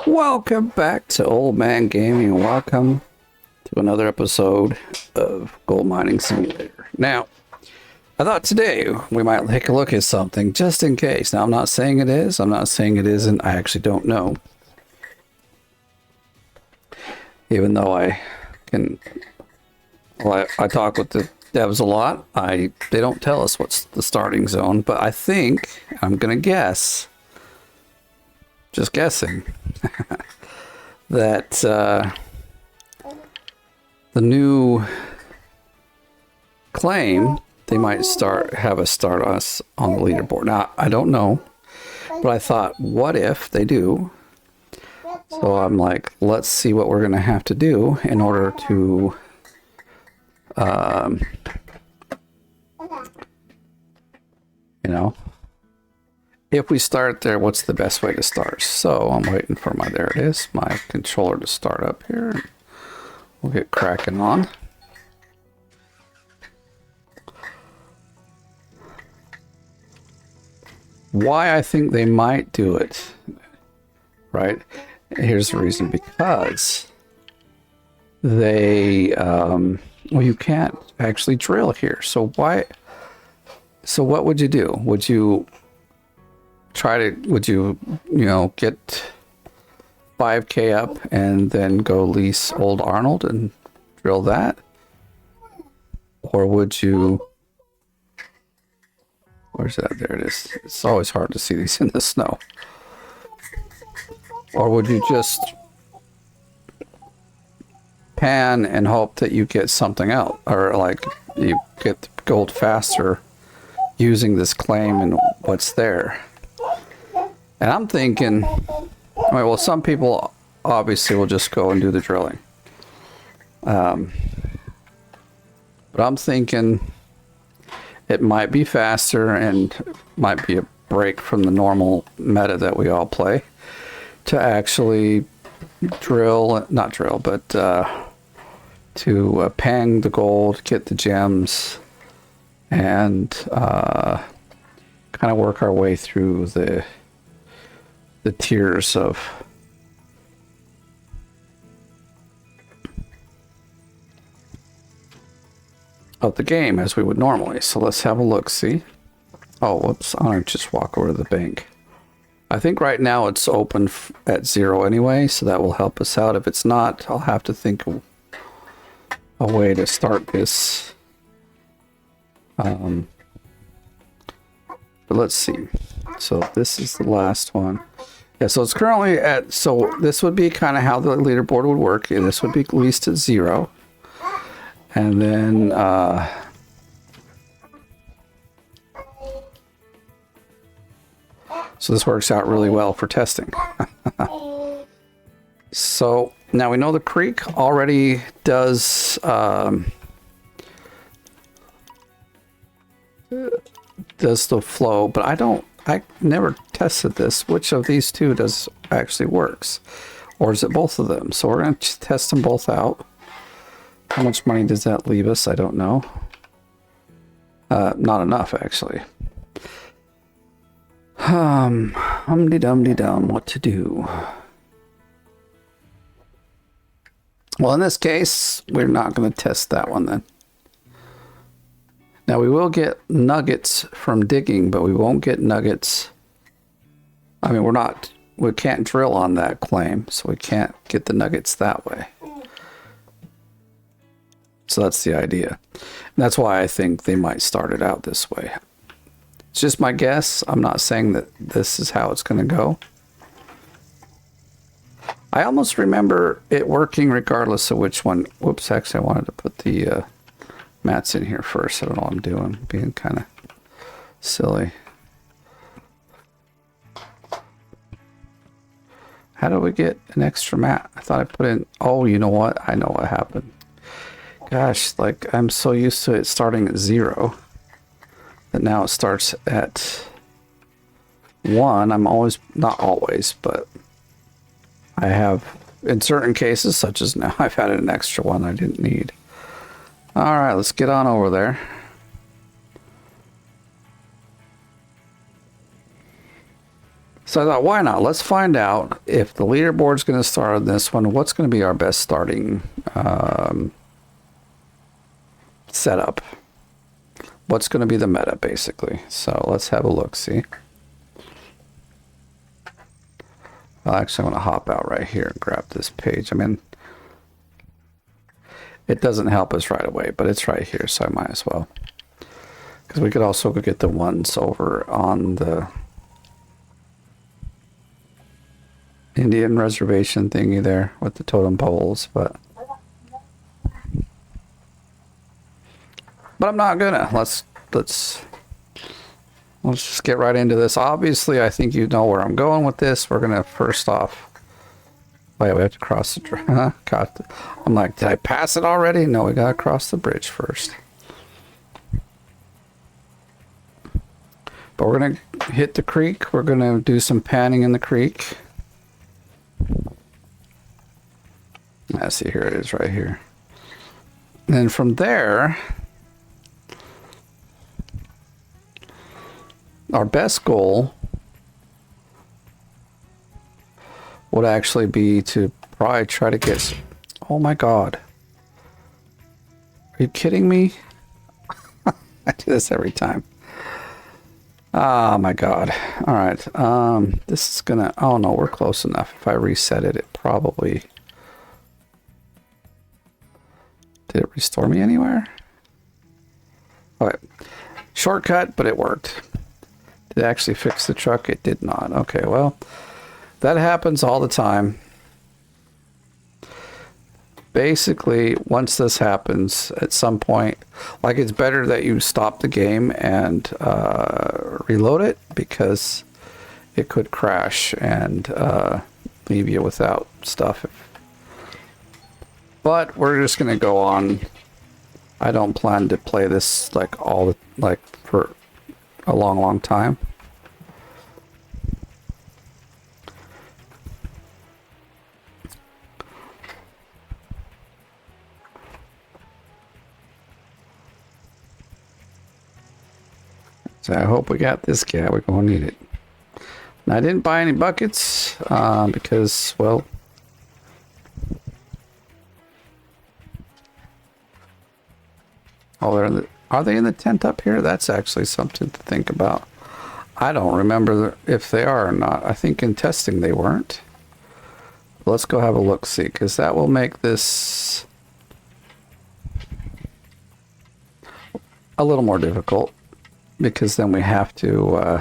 Welcome back to Old Man Gaming. Welcome to another episode of Gold Mining Simulator. Now, I thought today we might take a look at something just in case. Now, I'm not saying it is. I'm not saying it isn't. I actually don't know. Even though I can... Well, I talk with the devs a lot. They don't tell us what's the starting zone, but I think, I'm going to guess, just guessing, that the new claim, they might have us start us on the leaderboard. Now, I don't know, but I thought, what if they do? So I'm like, let's see what we're going to have to do in order to you know, if we start there, what's the best way to start? So I'm waiting for there it is, my controller to start up here. We'll get cracking on. Why I think they might do it, right? Here's the reason, because they, well, you can't actually drill here. So why, so what would you do? Would you get 5K up and then go lease Old Arnold and drill that? Or would you, where's that? There it is. It's always hard to see these in the snow. Or would you just pan and hope that you get something out, or like you get the gold faster using this claim and what's there? And I'm thinking, well, some people obviously will just go and do the drilling. But I'm thinking it might be faster and might be a break from the normal meta that we all play to actually not drill, but to pang the gold, get the gems, and kind of work our way through the tiers of the game as we would normally. So let's have a look, see? Oh, whoops, I'm gonna just walk over to the bank. I think right now it's open at 0 anyway, so that will help us out. If it's not, I'll have to think of a way to start this. But let's see. So this is the last one. Yeah, so it's currently at, so this would be kind of how the leaderboard would work. Yeah, this would be at least at 0. And then, so this works out really well for testing. So now we know the creek already does, does the flow, but I never tested this. Which of these two does actually works? Or is it both of them? So we're going to test them both out. How much money does that leave us? I don't know. Not enough, actually. Hum-de-dum-de-dum, what to do? Well, in this case, we're not going to test that one then. Now, we will get nuggets from digging, but we won't get nuggets. I mean, we can't drill on that claim, so we can't get the nuggets that way. So that's the idea. And that's why I think they might start it out this way. It's just my guess. I'm not saying that this is how it's going to go. I almost remember it working regardless of which one. Whoops, actually I wanted to put the mats in here first. I don't know what I'm doing. Being kind of silly. How do we get an extra mat? I thought I put in... Oh, you know what? I know what happened. Gosh, like I'm so used to it starting at 0 that now it starts at 1. I'm always... Not always, but I have... In certain cases, such as now, I've added an extra one I didn't need. Alright, let's get on over there. So I thought, why not? Let's find out if the leaderboard's going to start on this one. What's going to be our best starting setup? What's going to be the meta, basically? So let's have a look, see? Well, actually, I'm going to hop out right here and grab this page. I mean, it doesn't help us right away, but it's right here, so I might as well. Because we could also go get the ones over on the Indian reservation thingy there with the totem poles, but I'm not gonna. Let's just get right into this. Obviously, I think you know where I'm going with this. We're gonna first off. Wait, we have to cross the. I'm like, did I pass it already? No, we gotta cross the bridge first. But we're gonna hit the creek. We're gonna do some panning in the creek. I see, here it is right here. And then from there, our best goal would actually be to probably try to get... Oh my god. Are you kidding me? I do this every time. Oh my god. Alright. This is gonna... Oh no, we're close enough. If I reset it, it probably... Did it restore me anywhere? Okay. Shortcut, but it worked. Did it actually fix the truck? It did not. Okay, well, that happens all the time. Basically, once this happens, at some point, like, it's better that you stop the game and reload it, because it could crash and leave you without stuff. But we're just gonna go on. I don't plan to play this like for a long time. So I hope we got this guy. We're gonna need it. And I didn't buy any buckets because, well, oh, are they in the tent up here? That's actually something to think about. I don't remember if they are or not. I think in testing they weren't. Let's go have a look-see, because that will make this a little more difficult, because then we have to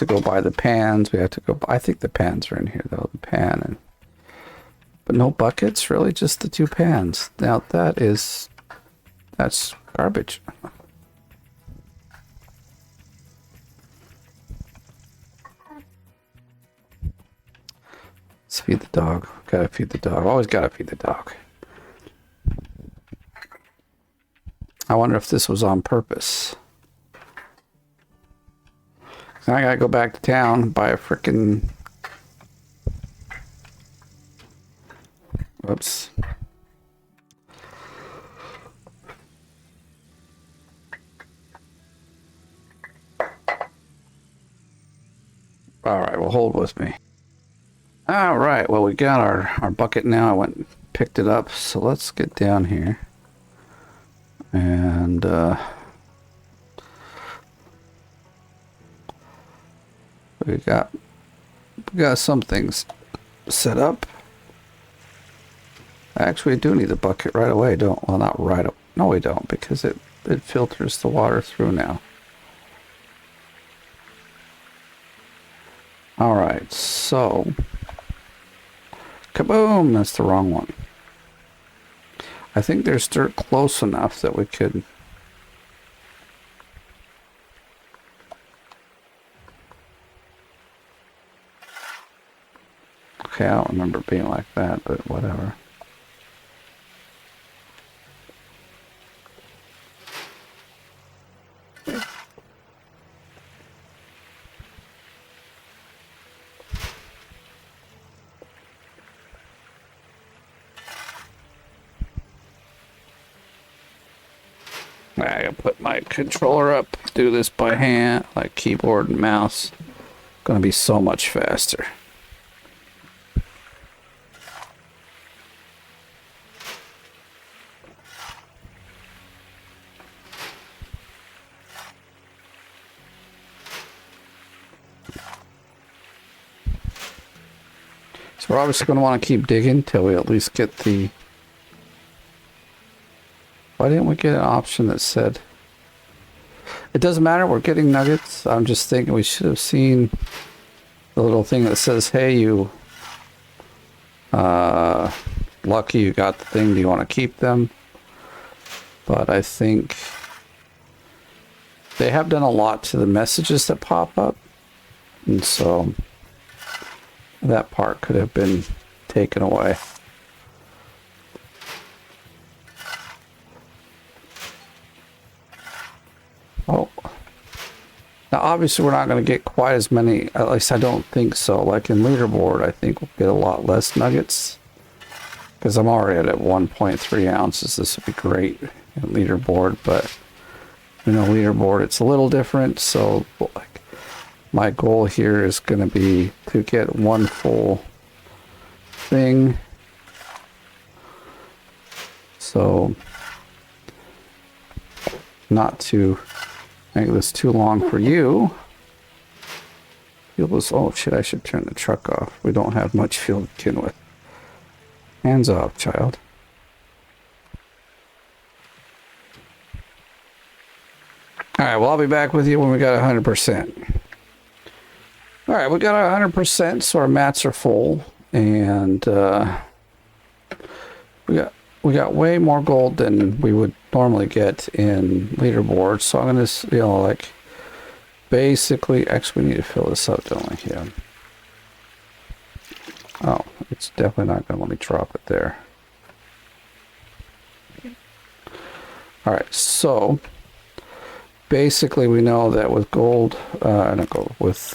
go buy the pans. We have to go. I think the pans are in here though. The pan and. But no buckets, really? Just the 2 pans. Now that's garbage. Let's feed the dog. Gotta feed the dog. Always gotta feed the dog. I wonder if this was on purpose. I gotta go back to town and buy a frickin'... Whoops. All right, well, hold with me. All right, well, we got our bucket now. I went and picked it up, so let's get down here. And we got some things set up. Actually, we do need the bucket right away, don't? Well, not right away. No, we don't, because it filters the water through now. All right, so kaboom! That's the wrong one. I think there's dirt close enough that we could. Okay, I don't remember it being like that, but whatever. I gotta put my controller up, do this by hand, like keyboard and mouse. Gonna be so much faster. So we're obviously gonna want to keep digging till we at least get the... Why didn't we get an option that said... It doesn't matter, we're getting nuggets. I'm just thinking we should have seen the little thing that says, hey, you... lucky you got the thing, do you want to keep them? But I think... They have done a lot to the messages that pop up. And so... That part could have been taken away. Oh. Now obviously we're not going to get quite as many, at least I don't think so. Like in leaderboard, I think we'll get a lot less nuggets. Because I'm already at 1.3 ounces. This would be great in leaderboard, but you know, leaderboard, it's a little different. So like my goal here is going to be to get one full thing. So not to make this too long for you. Fuel was, oh shit, I should turn the truck off. We don't have much fuel to begin with. Hands off, child. Alright, well I'll be back with you when we got 100%. Alright, we got 100%, so our mats are full. And we got way more gold than we would normally get in leaderboard. So I'm gonna, you know, like basically, actually we need to fill this up, don't we? Yeah. Oh, it's definitely not gonna let me drop it there. All right, so basically we know that with gold, not gold, with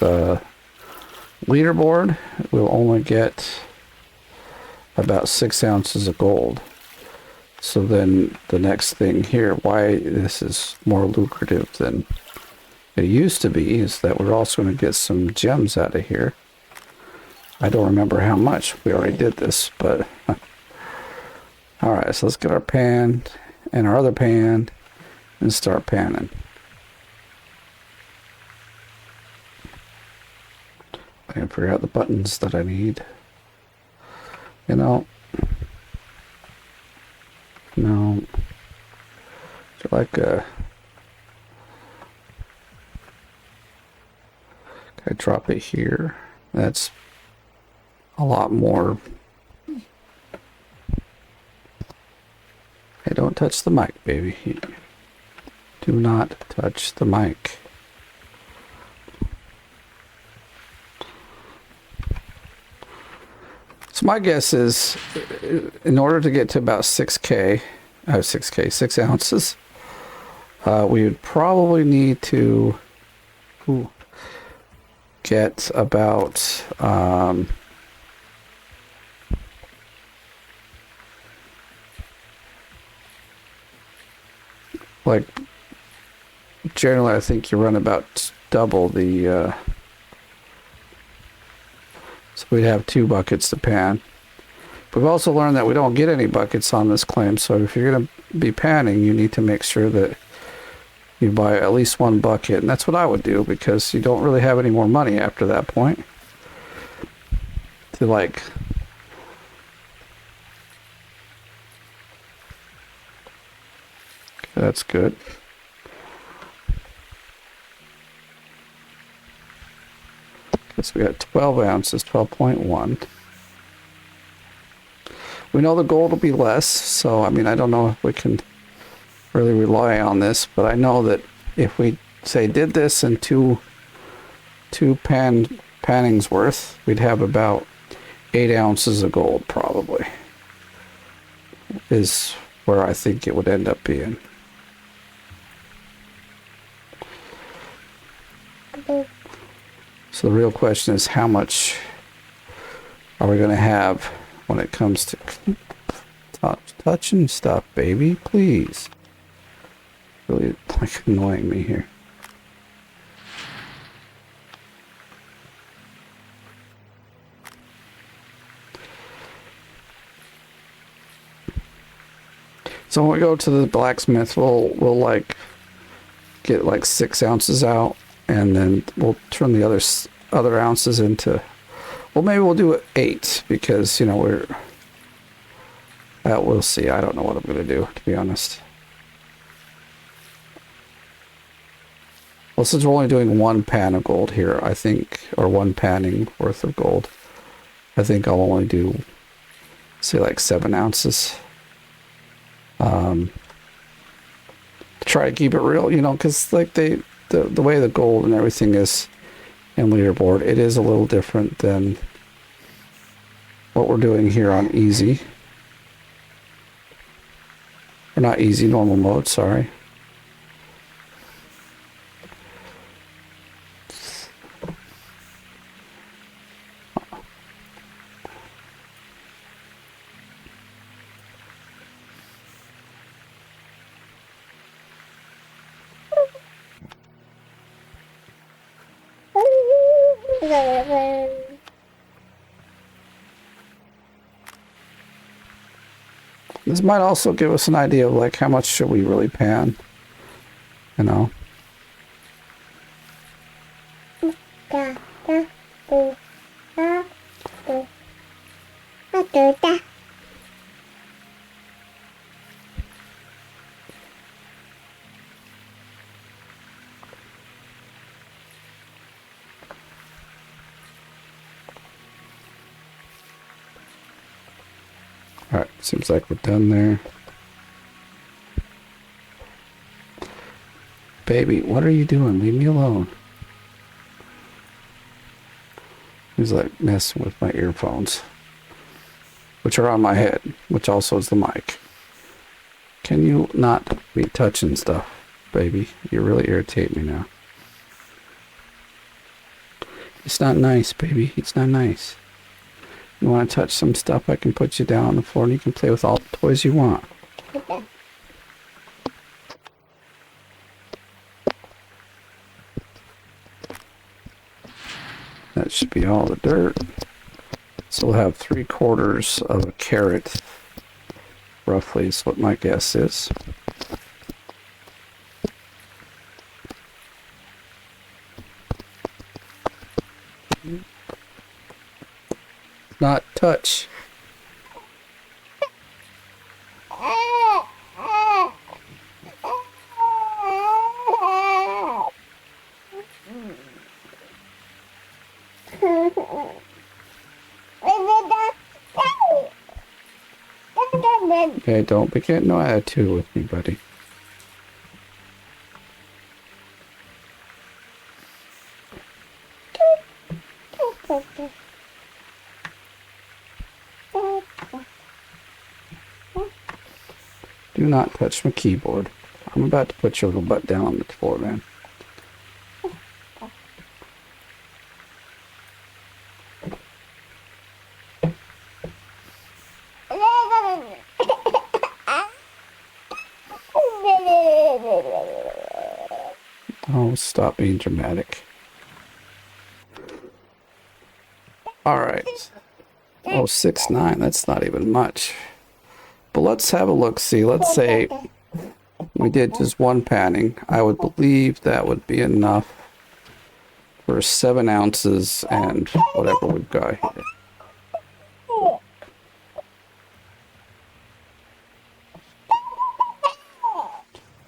leaderboard, we'll only get about 6 ounces of gold. So then the next thing here, why this is more lucrative than it used to be, is that we're also going to get some gems out of here. I don't remember how much. We already did this, but... Alright, so let's get our pan and our other pan and start panning. I can figure out the buttons that I need. You know... No, like a... Can I drop it here? That's a lot more. Hey, don't touch the mic, baby. Do not touch the mic. So my guess is, in order to get to about 6 ounces, we would probably need to get about like generally I think you run about double the so we'd have 2 buckets to pan. We've also learned that we don't get any buckets on this claim, so if you're going to be panning, you need to make sure that you buy at least 1 bucket, and that's what I would do, because you don't really have any more money after that point to like that's good. So we got 12 ounces, 12.1. We know the gold will be less, so I mean, I don't know if we can really rely on this, but I know that if we say did this in two pannings worth, we'd have about 8 ounces of gold probably, is where I think it would end up being. So the real question is, how much are we going to have when it comes to touching stuff, baby? Please. Really like annoying me here. So when we go to the blacksmith, we'll like get like 6 ounces out, and then we'll turn the other ounces into. Well, maybe we'll do it 8 because you know we'll see. I don't know what I'm gonna do, to be honest. Well, since we're only doing 1 pan of gold here, I think, or 1 panning worth of gold, I think I'll only do, say, like 7 ounces. Try to keep it real, you know, because like the way the gold and everything is in leaderboard, it is a little different than what we're doing here on easy. Or not easy, normal mode, sorry. This might also give us an idea of like how much should we really pan, you know. Alright, seems like we're done there. Baby, what are you doing? Leave me alone. He's like messing with my earphones, which are on my head, which also is the mic. Can you not be touching stuff, baby? You really irritate me now. It's not nice, baby. It's not nice. You want to touch some stuff, I can put you down on the floor and you can play with all the toys you want. Okay. That should be all the dirt. So we'll have 3/4 of a carrot, roughly is what my guess is. Not touch. Okay, don't be getting no attitude with me, buddy. Do not touch my keyboard. I'm about to put your little butt down on the floor, man. Oh, stop being dramatic. Alright. Oh, 6-9. That's not even much. But let's have a look. See, let's say we did just 1 panning. I would believe that would be enough for 7 ounces and whatever we've got here.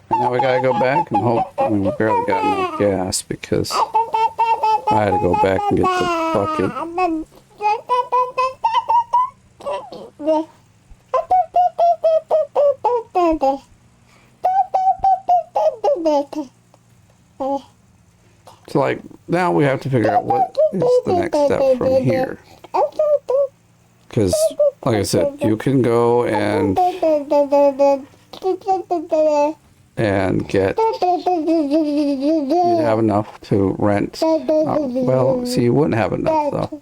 And now we gotta go back and hope. I mean, we barely got enough gas because I had to go back and get the bucket. So like now we have to figure out what is the next step from here. Because like I said, you can go and get, you'd have enough to rent. Well, see, you wouldn't have enough though.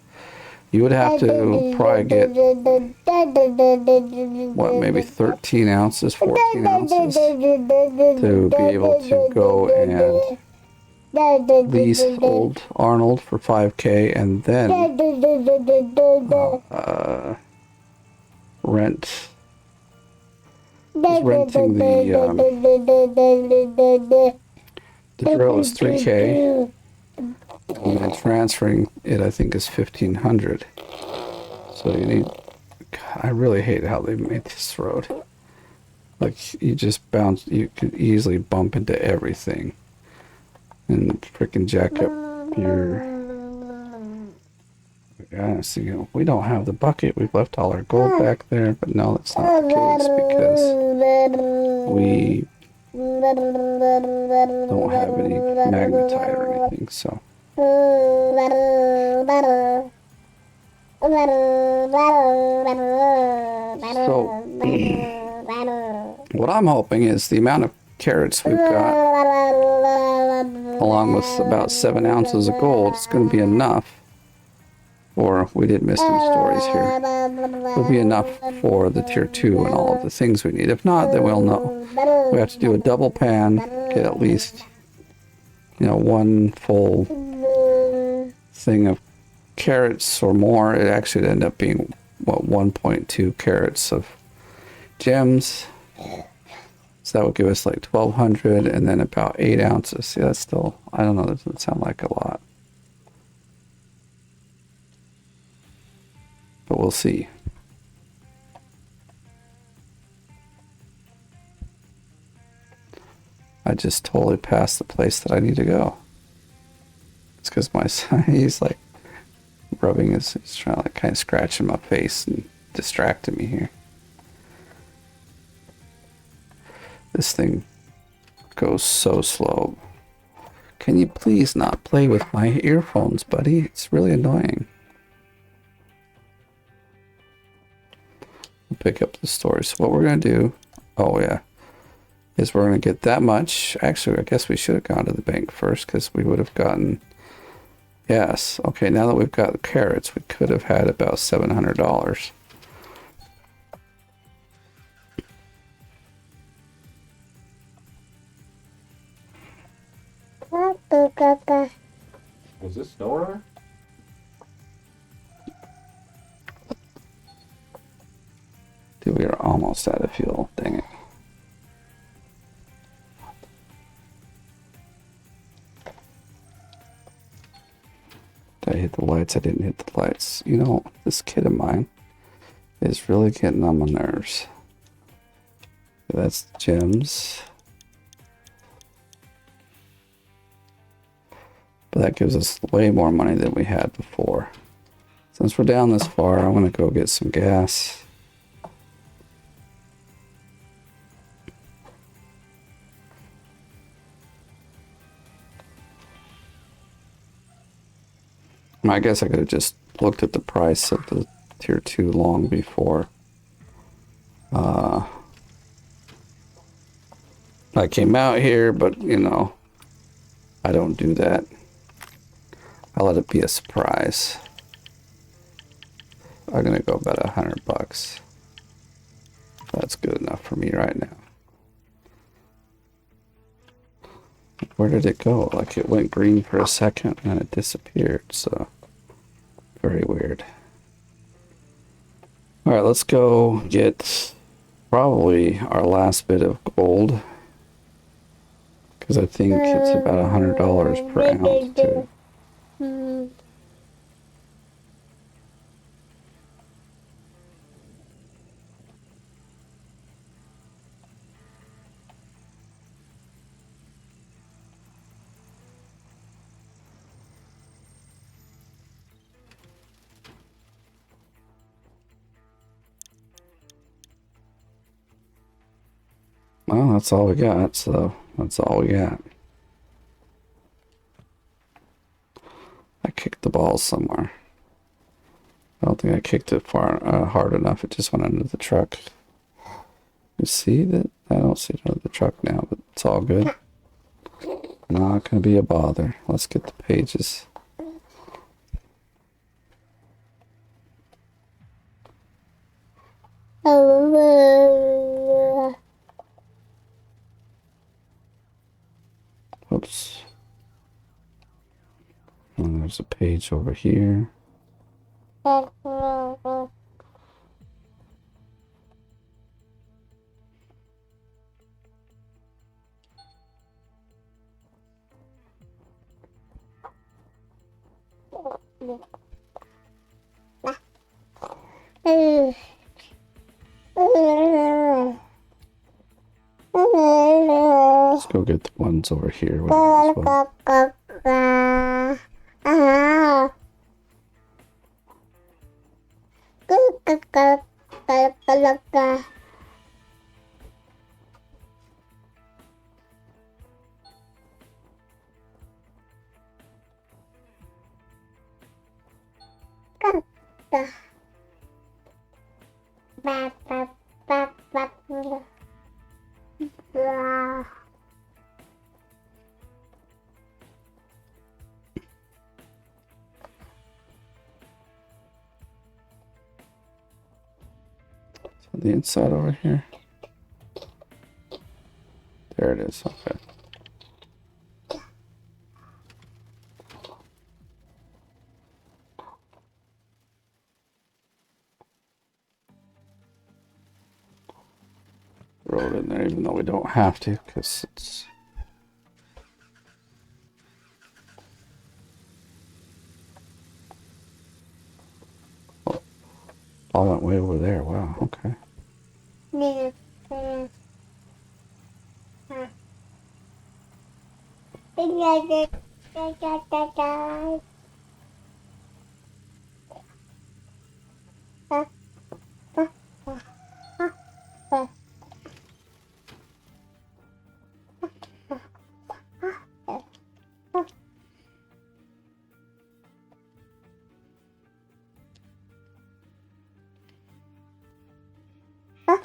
You would have to probably get, what, maybe 13 ounces, 14 ounces to be able to go and lease Old Arnold for 5K and then rent. Renting the drill is 3K, and then transferring it I think is 1,500. So you need. God, I really hate how they made this road. Like you just bounce, you could easily bump into everything and freaking jack up your. Yeah, so, you know, we don't have the bucket. We've left all our gold back there, but no, that's not the case because we don't have any magnetite or anything. So what I'm hoping is the amount of carrots we've got, along with about 7 ounces of gold, is going to be enough. Or we did miss some stories here. It'll be enough for the tier 2 and all of the things we need. If not, then we'll know. We have to do a double pan, get at least, you know, one full thing of carrots or more. It actually ended up being, what, 1.2 carats of gems. So that would give us like 1,200 and then about 8 ounces. See, that's still, I don't know, that doesn't sound like a lot. But we'll see. I just totally passed the place that I need to go. It's because my son, he's like rubbing his, he's trying to like kind of scratch in my face and distracting me here. This thing goes so slow. Can you please not play with my earphones, buddy? It's really annoying. Pick up the story. So what we're going to do, oh yeah, is we're going to get that much. Actually, I guess we should have gone to the bank first because we would have gotten, yes. Okay, now that we've got the carrots, we could have had about $700. Was this Nora? Dude, we are almost out of fuel. Dang it. Did I hit the lights? I didn't hit the lights. You know, this kid of mine is really getting on my nerves. That's gems. But that gives us way more money than we had before. Since we're down this far, I'm going to go get some gas. I guess I could have just looked at the price of the tier 2 long before I came out here, but you know, I don't do that. I let it be a surprise. I'm gonna go about $100. That's good enough for me right now. Where did it go? Like it went green for a second and then it disappeared, so very weird. All right, let's go get probably our last bit of gold because I think it's about $100 per ounce too. Well, that's all we got, so that's all we got. I kicked the ball somewhere. I don't think I kicked it far hard enough. It just went under the truck. You see that? I don't see it under the truck now, but it's all good. Not gonna be a bother. Let's get the pages. Oops. And there's a page over here. Let's go get the ones over here with as well. The inside over here. There it is. Okay. Throw it in there, even though we don't have to, because it's. Oh, all went way over there. Wow. Okay.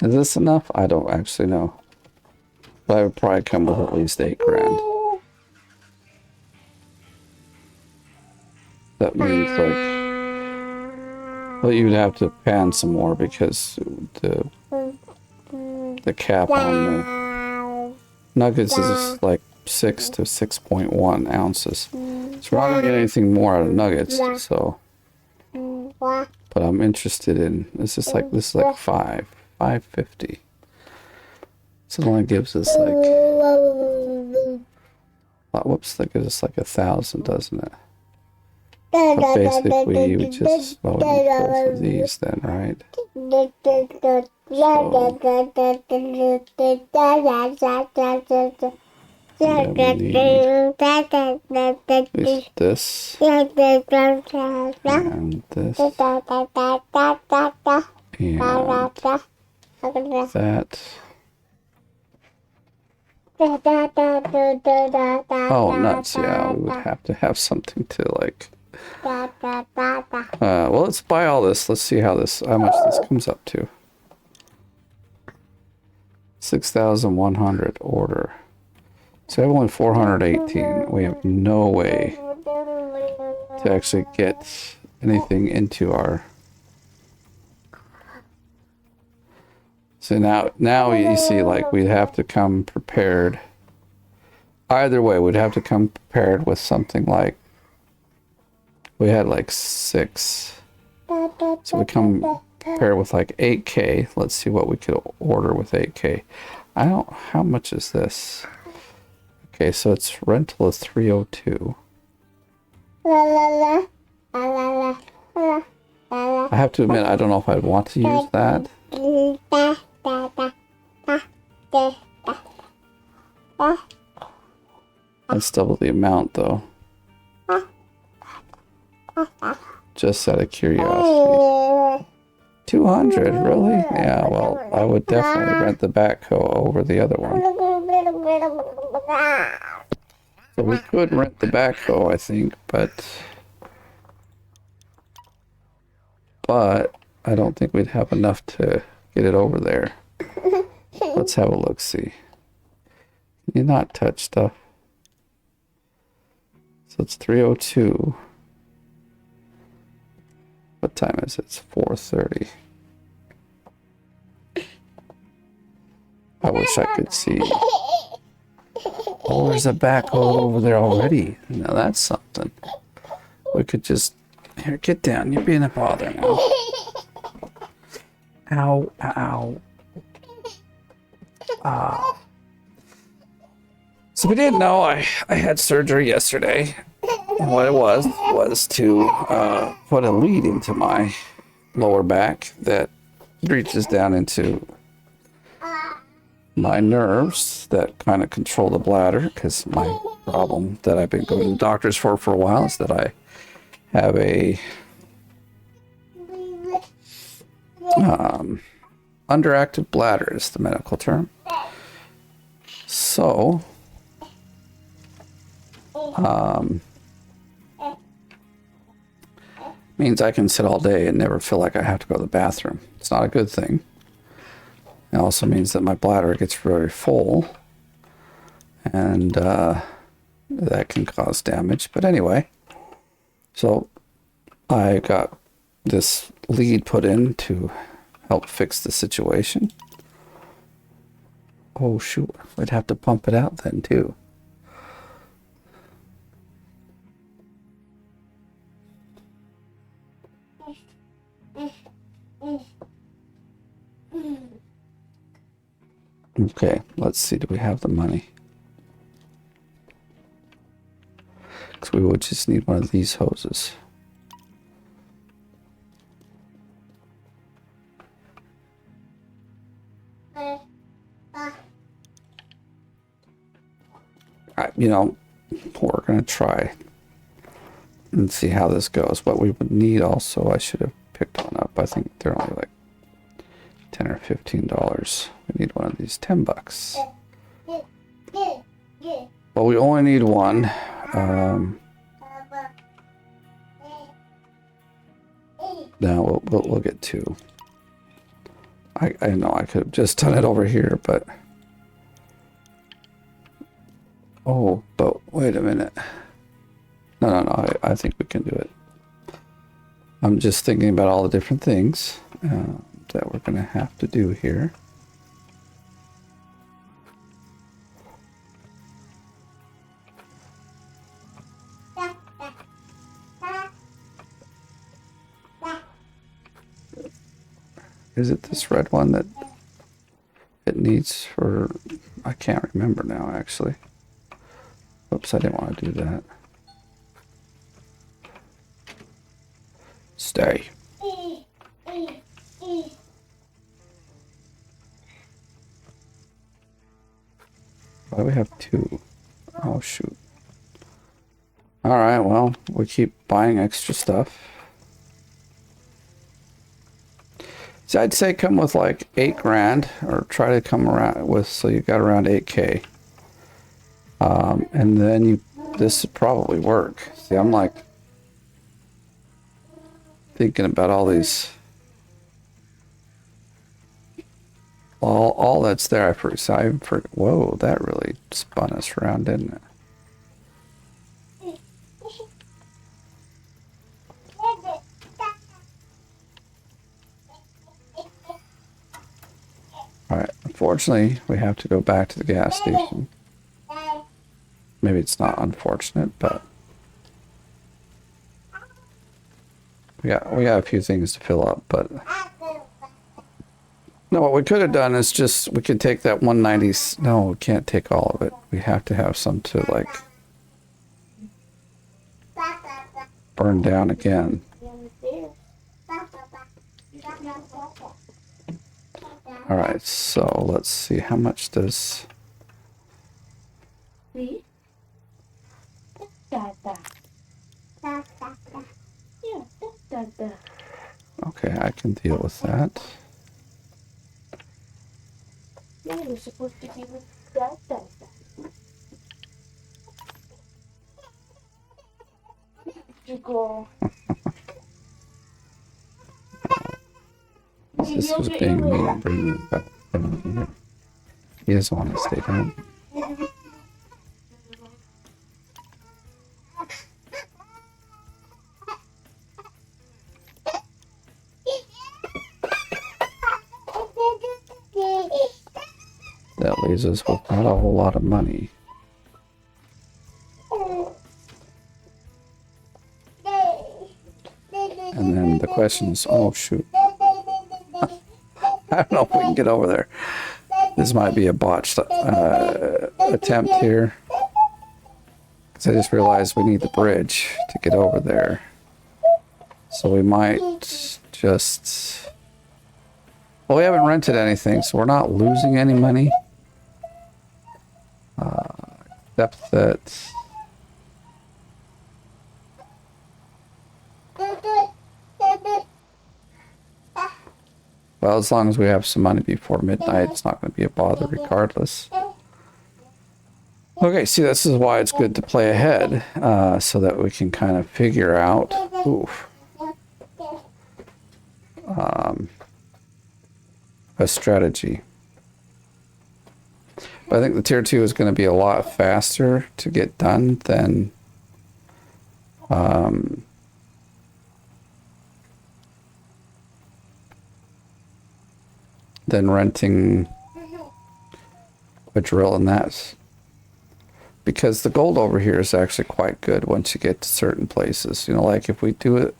Is this enough? I don't actually know. But I would probably come with at least $8,000. That means like, well, you'd have to pan some more because the cap on the nuggets is like 6 to 6.1 ounces. So we're not gonna get anything more out of nuggets. So, but I'm interested in this is like 550. So it only gives us like, whoops, that gives us like 1,000, doesn't it? But basically, you would just, well, we need both of these then, right? So, and then we need this, and this, and that. Oh, nuts, yeah, we would have to have something to like... well, let's buy all this. Let's see how much this comes up to. 6,100 order. So I have only 418. We have no way to actually get anything into our... So now you see, like, we'd have to come prepared. Either way, we'd have to come prepared with something like, we had like 6. So we come prepared with like 8K. Let's see what we could order with 8K. How much is this? Okay, so it's rental of 302. I have to admit, I don't know if I'd want to use that. That's double the amount, though. Just out of curiosity. 200, really? Yeah, well, I would definitely rent the backhoe over the other one. So we could rent the backhoe, I think, but I don't think we'd have enough to get it over there. Let's have a look-see. Can you not touch stuff? So it's 302. What time is it? It's 4:30. I wish I could see. Oh, there's a backhoe over there already. Now that's something. We could just... Here, get down. You're being a bother now. Ow, ow. Ah. So we didn't know I had surgery yesterday. And what it was to put a lead into my lower back that reaches down into my nerves that kind of control the bladder, because my problem that I've been going to the doctors for a while is that I have a underactive bladder is the medical term. So means I can sit all day and never feel like I have to go to the bathroom. It's not a good thing. It also means that my bladder gets very full, and that can cause damage. But anyway, so I got this lead put in to help fix the situation. Oh shoot, we'd have to pump it out then too. Okay, let's see, do we have the money? Because we would just need one of these hoses. You know, we're going to try and see how this goes. What we would need also, I should have picked one up. I think they're only like $10 or $15. We need one of these $10. Well, we only need one. Now we'll get two. I know I could have just done it over here, but oh, but wait a minute. No, I think we can do it. I'm just thinking about all the different things that we're gonna have to do here. Is it this red one that it needs for... I can't remember now, actually. Oops, I didn't want to do that. Stay. Why do we have two? Oh, shoot. Alright, well, we keep buying extra stuff. So I'd say come with like 8 grand, or try to come around with, so you got around 8K. And then this would probably work. See, I'm like thinking about all these, all that's there. Whoa, that really spun us around, didn't it? Alright, unfortunately, we have to go back to the gas station. Maybe it's not unfortunate, but we got a few things to fill up, but no, what we could have done is just, we could take that 190, no, we can't take all of it. We have to have some to like burn down again. Alright, so let's see, how much does... Okay, I can deal with that. Yeah, you're supposed to be with that. You go. This was being me and bringing him back down here. He doesn't want to stay down. leaves us with not a whole lot of money. And then the question is, oh shoot. I don't know if we can get over there. This might be a botched attempt here. Because I just realized we need the bridge to get over there. So we might just... Well, we haven't rented anything, so we're not losing any money. Except that... Well, as long as we have some money before midnight, it's not going to be a bother regardless. Okay, see, this is why it's good to play ahead, so that we can kind of figure out a strategy. But I think the tier 2 is going to be a lot faster to get done than renting a drill, and that, because the gold over here is actually quite good once you get to certain places. You know, like if we do it,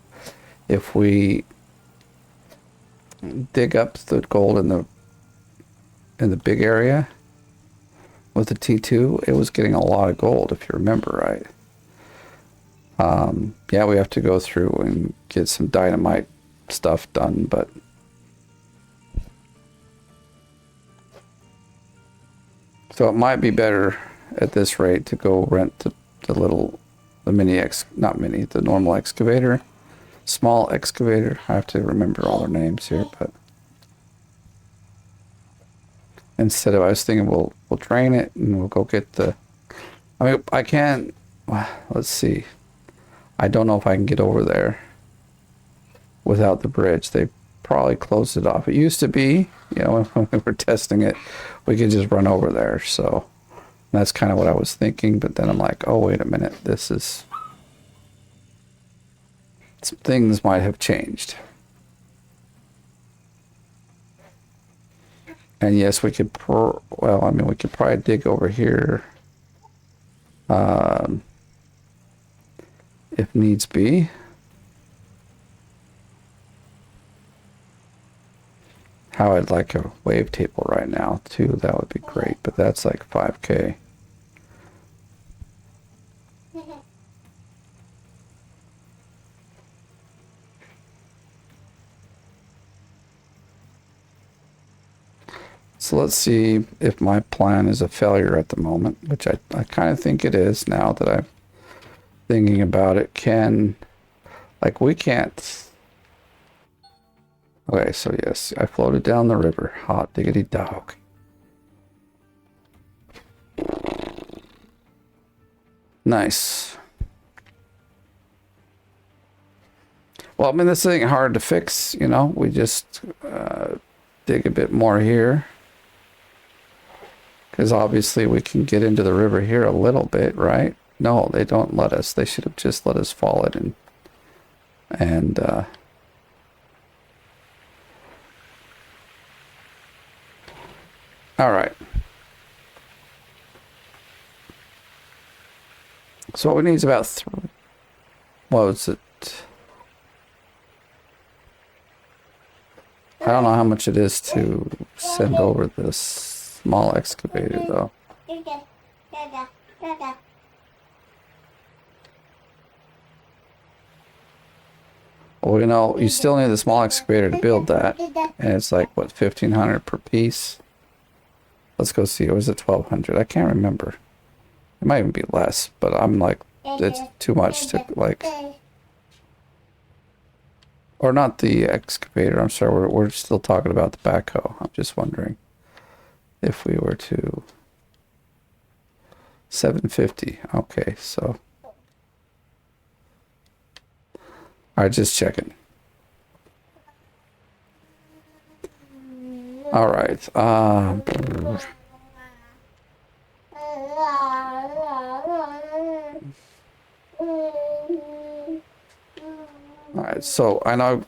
if we dig up the gold in the big area with the T2, it was getting a lot of gold, if you remember right. Yeah, we have to go through and get some dynamite stuff done, but so it might be better at this rate to go rent the normal excavator, small excavator. I have to remember all their names here, but instead of, I was thinking we'll drain it and we'll go get the, I mean, I can't, let's see. I don't know if I can get over there without the bridge. They probably closed it off. It used to be, you know, when we were testing it, we could just run over there. So that's kind of what I was thinking. But then I'm like, oh, wait a minute. Some things might have changed. And yes, we could, we could probably dig over here. If needs be. How I'd like a wave table right now too, that would be great, but that's like 5K. So let's see if my plan is a failure at the moment, which I kind of think it is now that I'm thinking about it. We can't. Okay, so yes, I floated down the river. Hot diggity dog. Nice. Well, I mean, this ain't hard to fix, you know. We just dig a bit more here. Because obviously we can get into the river here a little bit, right? No, they don't let us. They should have just let us fall it and all right. So what we need is about what was it? I don't know how much it is to send over this small excavator though. Well, you know, you still need the small excavator to build that, and it's like what, 1,500 per piece. Let's go see. Or was it 1,200? I can't remember. It might even be less, but I'm like, it's too much to like. Or not the excavator. I'm sorry. We're still talking about the backhoe. I'm just wondering if we were to 750. Okay, so. All right, just checking. All right. All right. So I know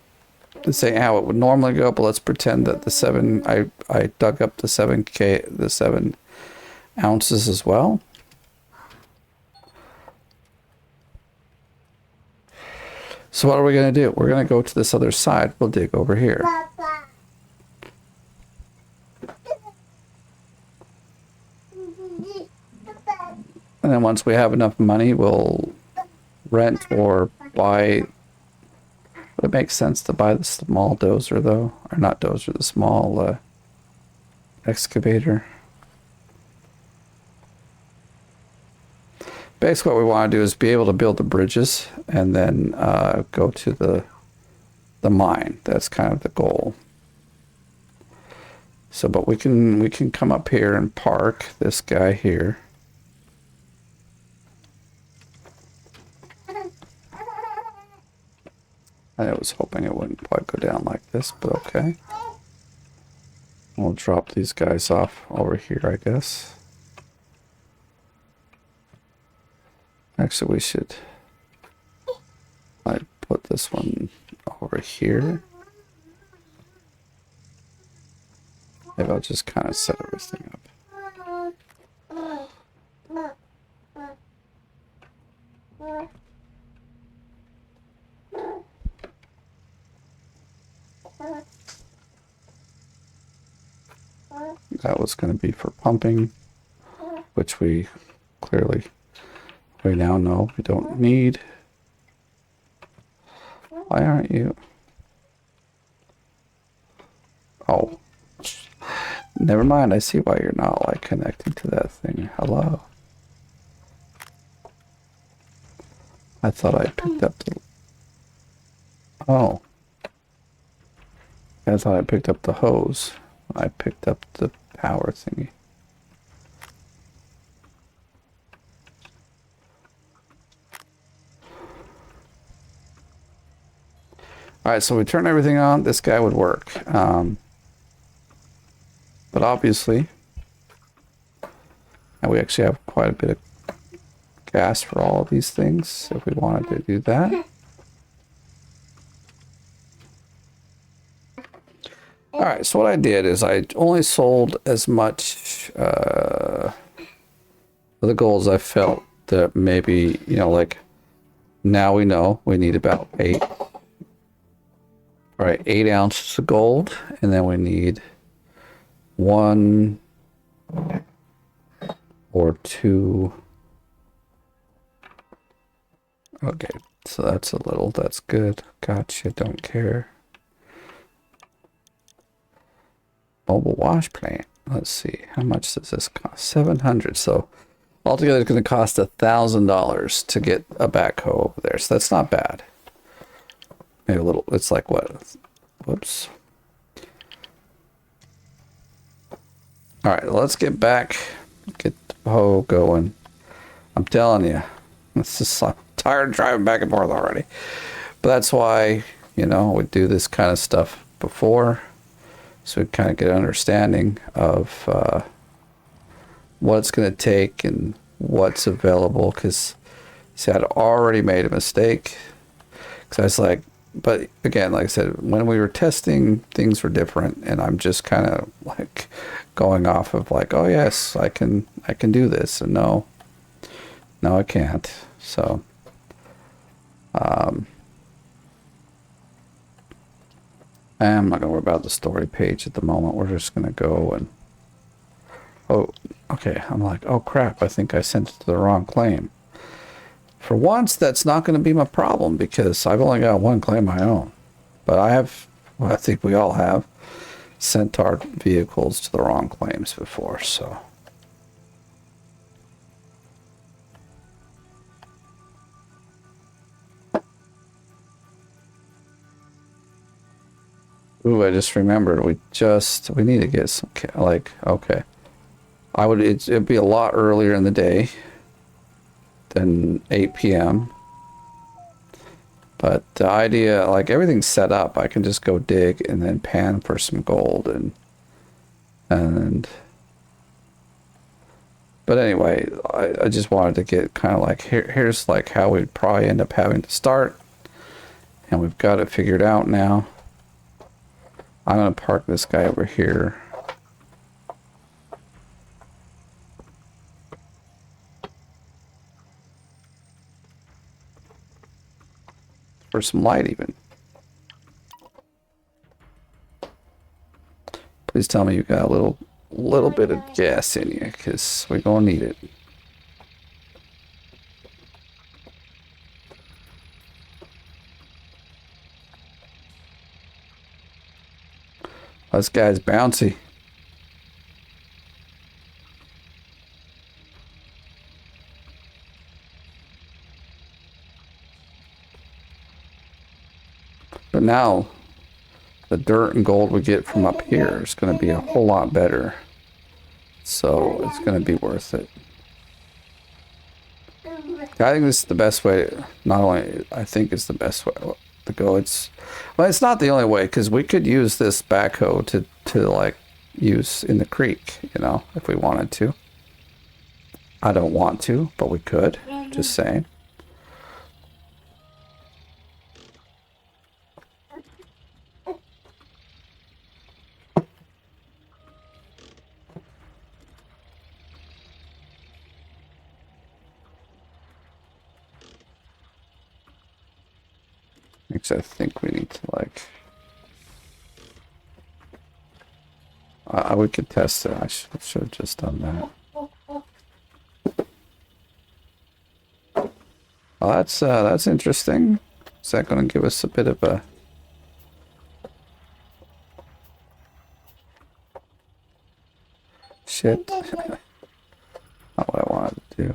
this ain't how it would normally go, but let's pretend that the I dug up the 7K, the 7 ounces as well. So what are we going to do? We're going to go to this other side. We'll dig over here. And then once we have enough money, we'll rent or buy. Would it make sense to buy the small dozer, though? Or not dozer, the small excavator. Basically, what we want to do is be able to build the bridges and then go to the mine. That's kind of the goal. So, but we can come up here and park this guy here. I was hoping it wouldn't quite go down like this, but okay. We'll drop these guys off over here, I guess. Actually, we should. I'd put this one over here. Maybe I'll just kind of set everything up. That was going to be for pumping, which we now know we don't need. Why aren't you? Oh, never mind. I see why you're not like connecting to that thing. Hello. I thought I picked up the. Oh. I thought I picked up the hose. I picked up the power thingy. Alright, so we turn everything on. This guy would work. But obviously, and we actually have quite a bit of gas for all of these things if we wanted to do that. Alright, so what I did is I only sold as much of the gold as I felt that maybe, you know, like now we know we need about 8 ounces of gold, and then we need 1 or 2. Okay, so that's a little, that's good. Gotcha, don't care. Mobile wash plant. Let's see, how much does this cost? 700. So altogether it's going to cost $1,000 to get a backhoe over there. So that's not bad. Maybe a little, it's like what? Whoops. All right, let's get back, get the hoe going. I'm telling you, it's just, I'm tired of driving back and forth already. But that's why, you know, we do this kind of stuff before, so we kind of get an understanding of what it's going to take and what's available. Because, see, I'd already made a mistake. Because I was like, but again, like I said, when we were testing, things were different, and I'm just kind of like going off of like, oh yes, I can do this, and no, I can't. So, I'm not gonna worry about the story page at the moment. We're just gonna go and, oh, okay. I'm like, oh crap, I think I sent it to the wrong claim. For once, that's not going to be my problem because I've only got 1 claim of my own. But I have, well, I think we all have, sent our vehicles to the wrong claims before, so. Ooh, I just remembered, we need to get some, like, okay. It'd be a lot earlier in the day than 8 p.m. But the idea, like everything's set up, I can just go dig and then pan for some gold but anyway, I just wanted to get kind of like, here's like how we'd probably end up having to start, and we've got it figured out now. I'm gonna park this guy over here. For some light even. Please tell me you got a little bit of gas in you, because we're gonna need it. This guy's bouncy. But now, the dirt and gold we get from up here is going to be a whole lot better. So it's going to be worth it. I think this is the best way. Not only I think it's the best way to go. It's not the only way, because we could use this backhoe to like use in the creek, you know, if we wanted to. I don't want to, but we could. Just saying. Because I think we need to like. We could test it. I should have just done that. Well, that's interesting. Is that going to give us a bit of a shit? Not what I wanted to do.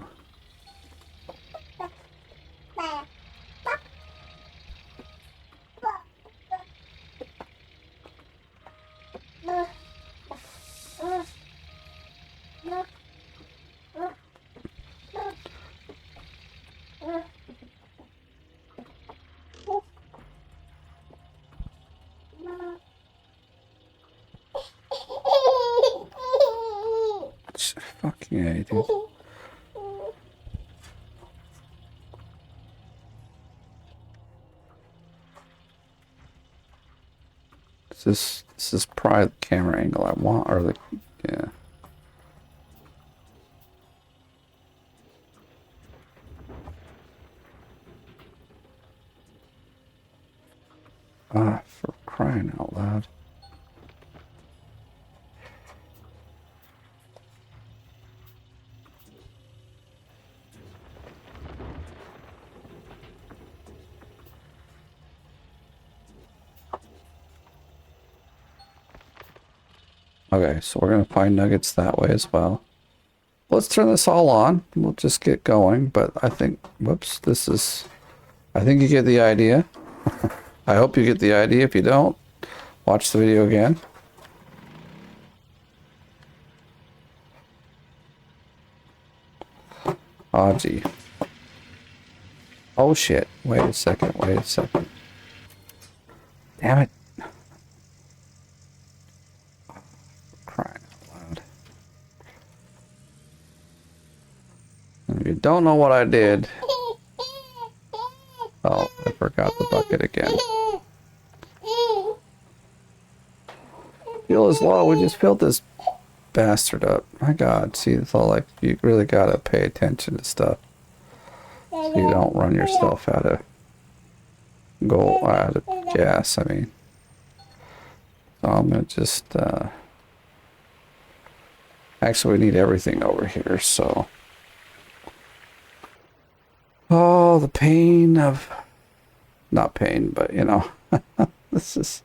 Fucking A, dude. This is probably the camera angle I want, or the yeah. Ah, for crying out loud. Okay, so we're gonna find nuggets that way as well. Let's turn this all on. We'll just get going, but I think, whoops, I think you get the idea. I hope you get the idea. If you don't, watch the video again. Oh, gee. Oh, shit. Wait a second. Damn it. Crying out loud. If you don't know what I did. Oh, I forgot the bucket again. Fuel is low. We just filled this bastard up. My God, see, it's all like you really gotta pay attention to stuff, so you don't run yourself out of gas. I mean, so I'm gonna just. Actually, we need everything over here. So, oh, the pain of, not pain, but you know, this is.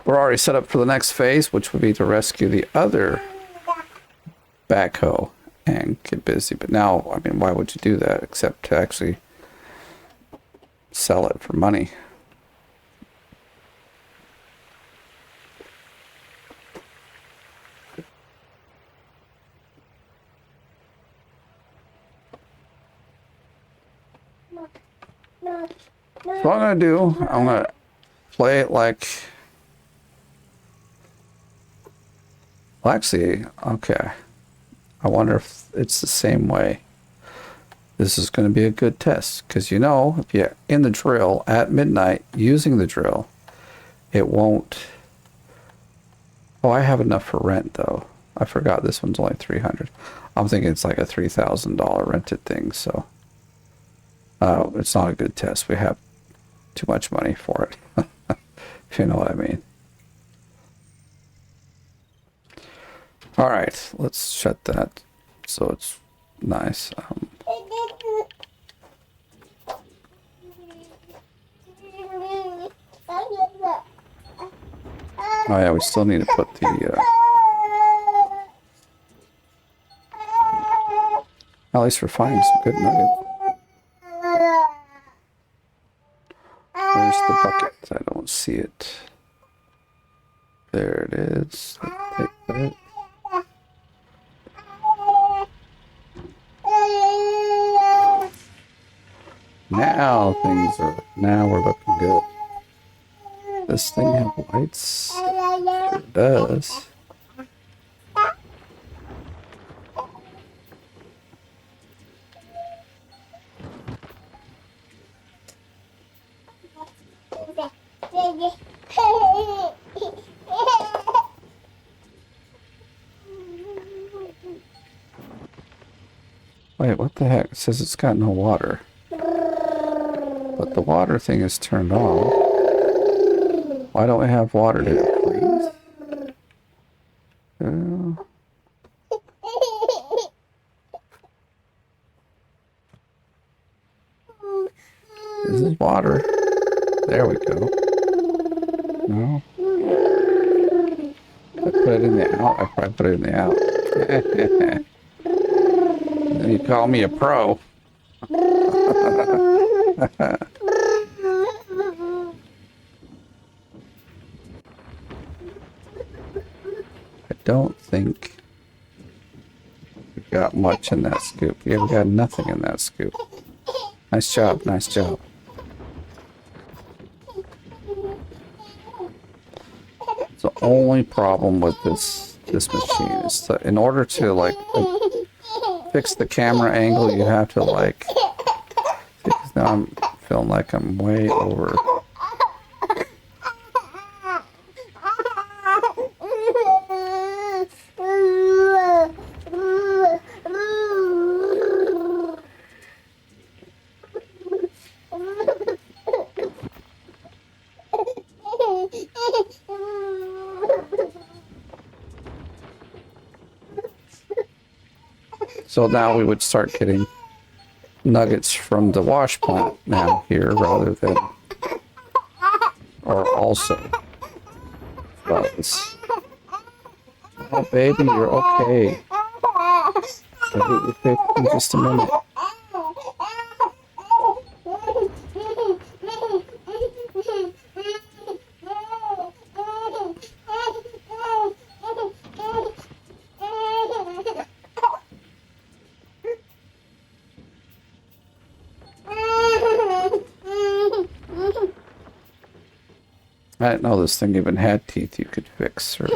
We're already set up for the next phase, which would be to rescue the other backhoe and get busy. But now, I mean, why would you do that except to actually sell it for money? So what I'm going to do, I'm going to play it like... Well, actually, okay. I wonder if it's the same way. This is going to be a good test, because you know, if you're in the drill at midnight using the drill, it won't... Oh, I have enough for rent, though. I forgot this one's only $300. I'm thinking it's like a $3,000 rented thing, so... It's not a good test. We have too much money for it. If you know what I mean. All right, let's shut that so it's nice. Oh yeah, we still need to put the. At least we're finding some good nuggets. Where's the bucket? I don't see it. There it is. Let's take that. Now we're looking good. This thing have lights? Sure does. Wait, what the heck? It says it's got no water. But the water thing is turned on. Why don't we have water? Did it freeze? This is water. There we go. No? I put it in the out. I probably put it in the out. Then you call me a pro. I don't think we got much in that scoop. Yeah, we got nothing in that scoop. Nice job, nice job. The only problem with this machine is that in order to like fix the camera angle, you have to like. Because now I'm feeling like I'm way over. So now we would start getting nuggets from the wash plant now here rather than, or also. Does. Oh baby, you're okay. I'll get you fixed in just a minute. I didn't know this thing even had teeth you could fix. Or...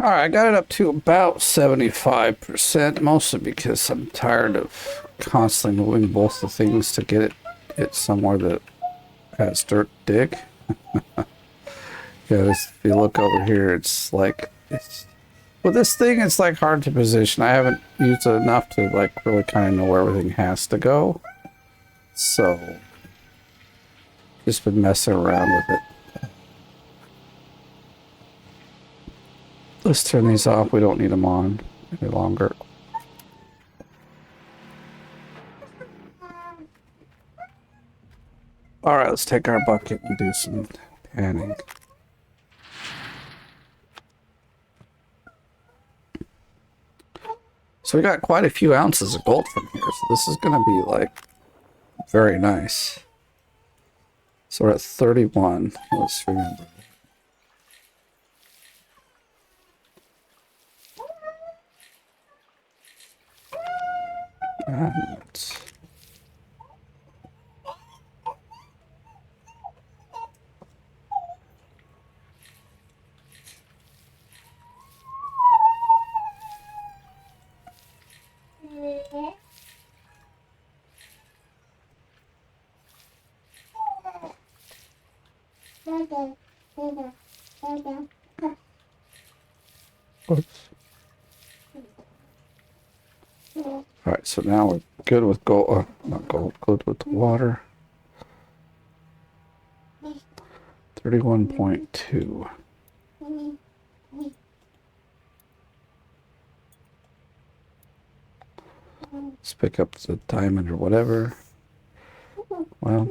Alright, I got it up to about 75%, mostly because I'm tired of constantly moving both the things to get it somewhere that has dirt to dig. Because if you look over here, it's like, with this thing, it's like hard to position. I haven't used it enough to like really kind of know where everything has to go. So, just been messing around with it. Let's turn these off. We don't need them on any longer. Alright, let's take our bucket and do some panning. So we got quite a few ounces of gold from here. So this is going to be like very nice. So we're at 31. Let's remember. And oops. All right, so now we're good with gold. Not gold, good with the water. 31.2. Let's pick up the diamond or whatever. Well,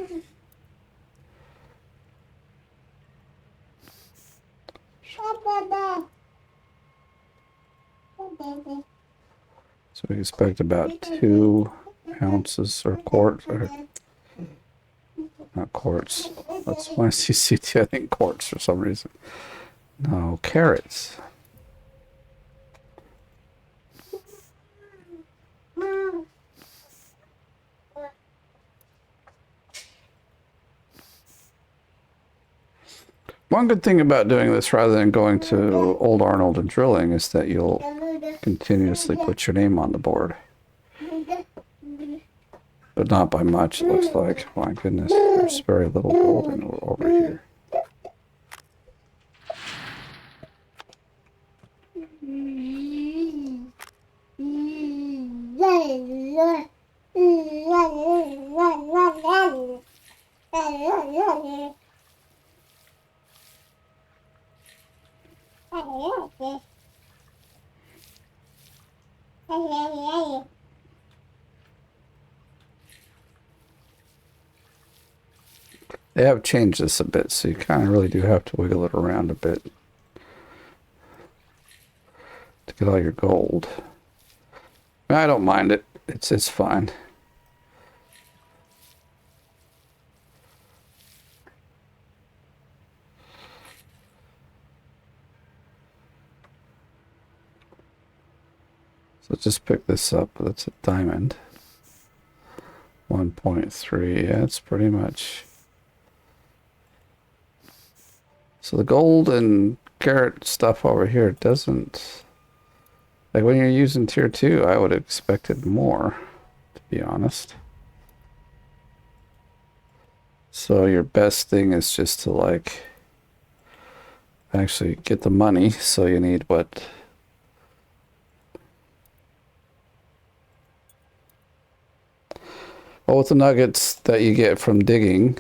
so we expect about 2 ounces or quarts, or not quarts. That's why I see CT, I think quarts for some reason. No, carrots. One good thing about doing this rather than going to Old Arnold and drilling is that you'll continuously put your name on the board. But not by much, it looks like. My goodness, there's very little gold in over here. They have changed this a bit, so you kind of really do have to wiggle it around a bit to get all your gold. I don't mind it. It's fine. So just pick this up. That's a diamond. 1.3. Yeah, it's pretty much. So the gold and carat stuff over here doesn't, like when you're using tier 2, I would have expected more, to be honest. So your best thing is just to like actually get the money. So you need what? Well, with the nuggets that you get from digging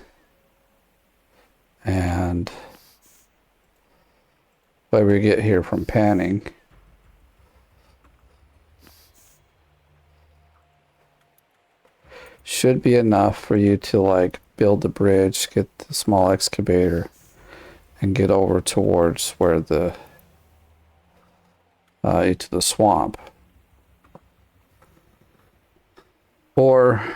and whatever you get here from panning, should be enough for you to like build the bridge, get the small excavator, and get over towards where the to the swamp. Or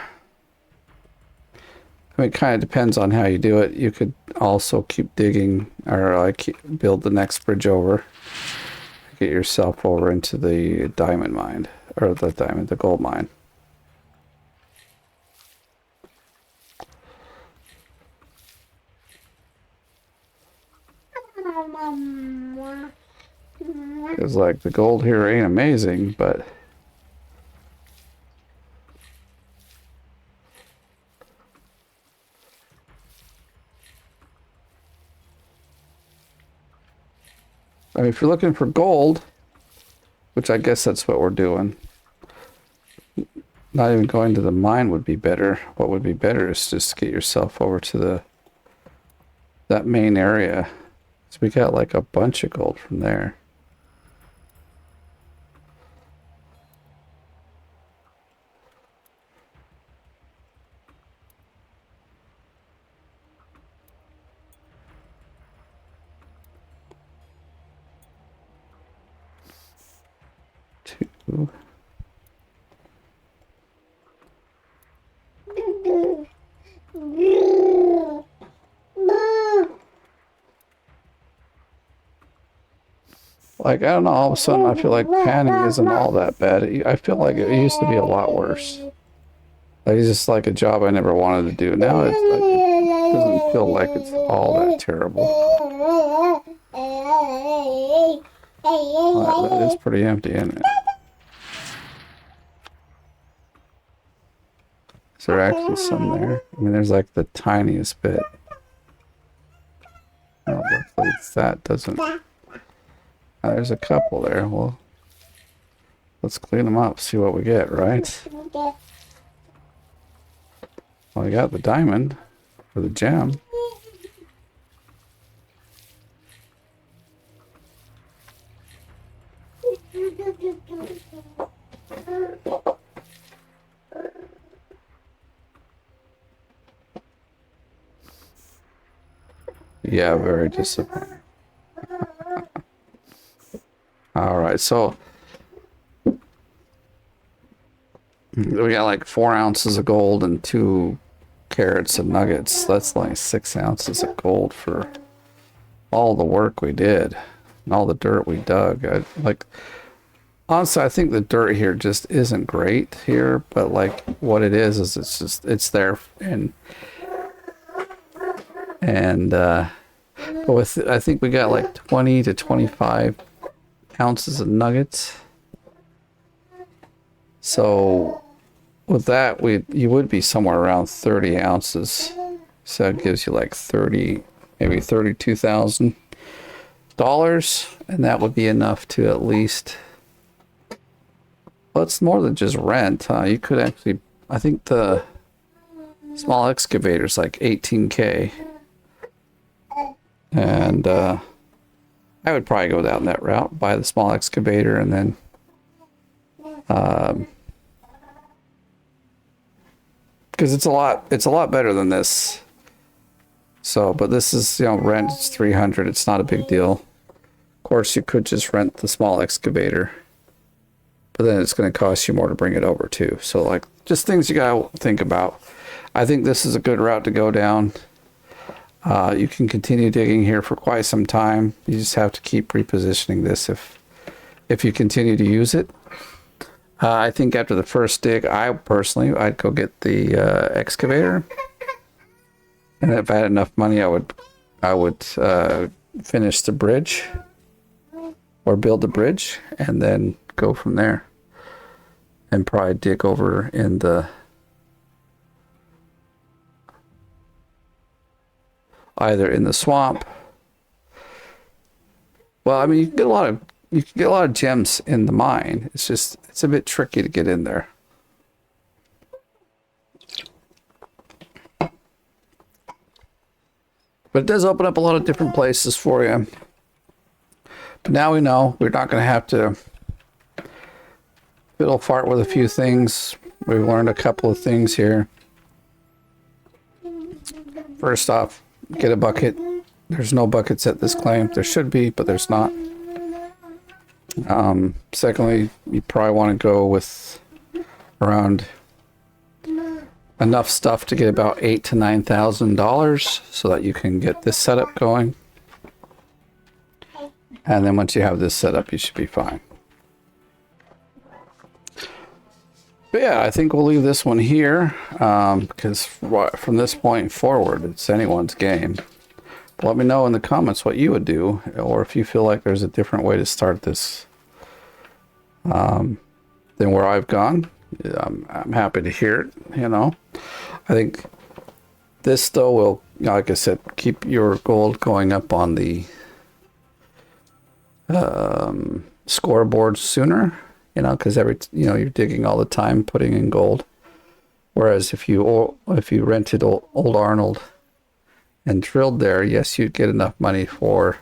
I mean, it kind of depends on how you do it. You could also keep digging, or build the next bridge over, get yourself over into the diamond mine, or the gold mine. It's like the gold here ain't amazing, but I mean, if you're looking for gold, which I guess that's what we're doing, not even going to the mine would be better. What would be better is just get yourself over to that main area. So we got like a bunch of gold from there. Two. Like, I don't know, all of a sudden I feel like panning isn't all that bad. I feel like it used to be a lot worse. Like, it's just like a job I never wanted to do. Now it's like, it doesn't feel like it's all that terrible. Well, that is pretty empty, isn't it? Is there actually some there? I mean, there's like the tiniest bit. Oh, luckily that doesn't. There's a couple there. Well, let's clean them up, see what we get, right? Well, I got the diamond for the gem. Yeah, very disappointing. All right, so we got like 4 ounces of gold and 2 carats of nuggets. That's like 6 ounces of gold for all the work we did and all the dirt we dug. Honestly, I think the dirt here just isn't great here, but like what it is it's there but with I think we got like 20 to 25 ounces of nuggets. So with that, you would be somewhere around 30 ounces. So it gives you like 30, maybe $32,000, and that would be enough to at least. Well, it's more than just rent, huh? You could actually, I think the small excavator is like 18K. And I would probably go down that route, buy the small excavator, and then because it's a lot better than this. So, but this is, rent, it's 300, it's not a big deal. Of course, you could just rent the small excavator, but then it's going to cost you more to bring it over too. So like, just things you gotta think about. I think this is a good route to go down. You can continue digging here for quite some time. You just have to keep repositioning this if you continue to use it. I think after the first dig, I'd go get the excavator, and if I had enough money, I would finish the bridge or build the bridge, and then go from there, and probably dig over in the either in the swamp. Well, I mean, you can get a lot of gems in the mine. It's a bit tricky to get in there. But it does open up a lot of different places for you. But now we know we're not going to have to fiddle fart with a few things. We've learned a couple of things here. First off, get a bucket. There's no buckets at this claim. There should be, but there's not. Secondly, you probably want to go with around enough stuff to get about $8,000 to $9,000 so that you can get this setup going. And then once you have this set up, you should be fine. But yeah, I think we'll leave this one here, because from this point forward, it's anyone's game. But let me know in the comments what you would do, or if you feel like there's a different way to start this than where I've gone. I'm happy to hear it, I think this, though, will, like I said, keep your gold going up on the scoreboard sooner. Because you're digging all the time, putting in gold. Whereas if you rented old Arnold and drilled there, yes, you'd get enough money for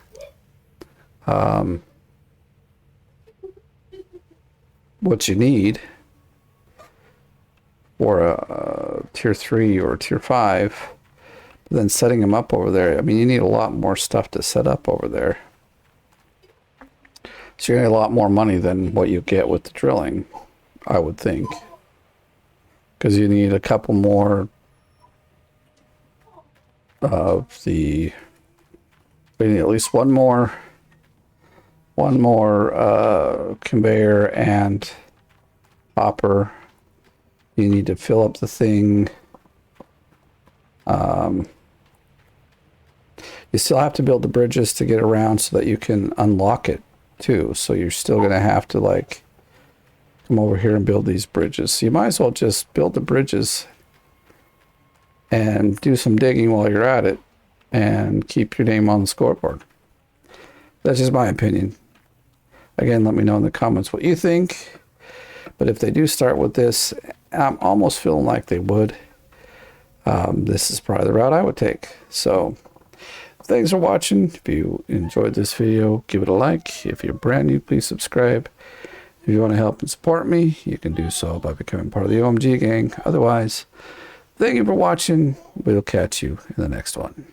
what you need for a tier 3 or tier 5. But then setting them up over there, I mean, you need a lot more stuff to set up over there. So you're going to get a lot more money than what you get with the drilling, I would think. Because you need a couple more of the... We need at least one more one more conveyor and hopper. You need to fill up the thing. You still have to build the bridges to get around so that you can unlock it too. So you're still going to have to like come over here and build these bridges. So you might as well just build the bridges and do some digging while you're at it and keep your name on the scoreboard. That's just my opinion. Again, let me know in the comments what you think. But if they do start with this, I'm almost feeling like they would. This is probably the route I would take. So thanks for watching. If you enjoyed this video, give it a like. If you're brand new, please subscribe. If you want to help and support me, you can do so by becoming part of the OMG gang. Otherwise, thank you for watching. We'll catch you in the next one.